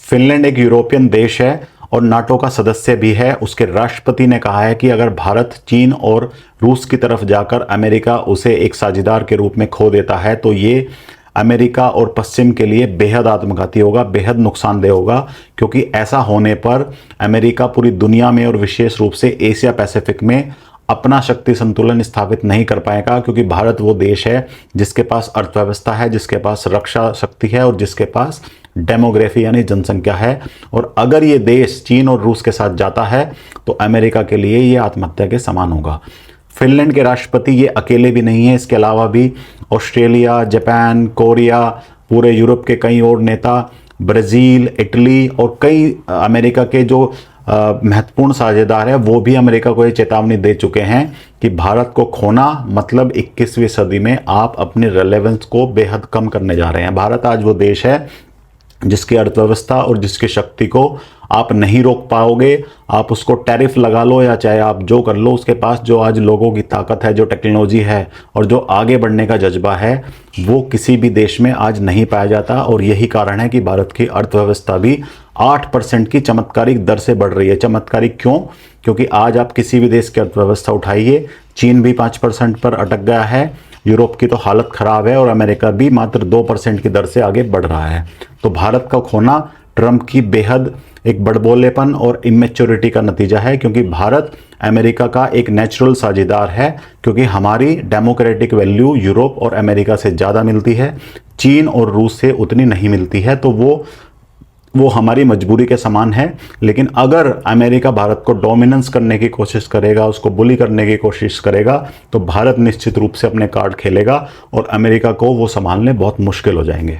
Finland एक European देश है और नाटो का सदस्य भी है। उसके राष्ट्रपति ने कहा है कि अगर भारत, चीन और रूस की तरफ जाकर अमेरिका उसे एक साझेदार के रूप में खो देता है तो ये अमेरिका और पश्चिम के लिए बेहद आत्मघाती होगा, बेहद नुकसानदेह होगा, क्योंकि ऐसा होने पर अमेरिका पूरी दुनिया में और विशेष रूप से एशिया पैसिफिक में अपना शक्ति संतुलन स्थापित नहीं कर पाएगा। क्योंकि भारत वो देश है जिसके पास अर्थव्यवस्था है, जिसके पास रक्षा शक्ति है और जिसके पास डेमोग्राफी यानी जनसंख्या है। और अगर ये देश चीन और रूस के साथ जाता है तो अमेरिका के लिए ये आत्महत्या के समान होगा। फिनलैंड के राष्ट्रपति ये अकेले भी नहीं है, इसके अलावा भी ऑस्ट्रेलिया, जापान, कोरिया, पूरे यूरोप के कई और नेता, ब्राज़ील, इटली और कई अमेरिका के जो महत्वपूर्ण साझेदार है वो भी अमेरिका को ये चेतावनी दे चुके हैं कि भारत को खोना मतलब 21वीं सदी में आप अपनी रेलेवेंस को बेहद कम करने जा रहे हैं। भारत आज वो देश है जिसकी अर्थव्यवस्था और जिसकी शक्ति को आप नहीं रोक पाओगे। आप उसको टैरिफ लगा लो या चाहे आप जो कर लो, उसके पास जो आज लोगों की ताकत है, जो टेक्नोलॉजी है और जो आगे बढ़ने का जज्बा है, वो किसी भी देश में आज नहीं पाया जाता। और यही कारण है कि भारत की अर्थव्यवस्था भी 8% की चमत्कारिक दर से बढ़ रही है। चमत्कारिक क्यों? क्योंकि आज आप किसी भी देश की अर्थव्यवस्था उठाइए, चीन भी 5% पर अटक गया है, यूरोप की तो हालत खराब है और अमेरिका भी मात्र 2% की दर से आगे बढ़ रहा है। तो भारत का खोना ट्रंप की बेहद एक बड़बोलेपन और इमेच्योरिटी का नतीजा है, क्योंकि भारत अमेरिका का एक नेचुरल साझेदार है। क्योंकि हमारी डेमोक्रेटिक वैल्यू यूरोप और अमेरिका से ज़्यादा मिलती है, चीन और रूस से उतनी नहीं मिलती है। तो वो हमारी मजबूरी के समान है। लेकिन अगर अमेरिका भारत को डोमिनेंस करने की कोशिश करेगा, उसको बुली करने की कोशिश करेगा, तो भारत निश्चित रूप से अपने कार्ड खेलेगा और अमेरिका को वो संभालने बहुत मुश्किल हो जाएंगे।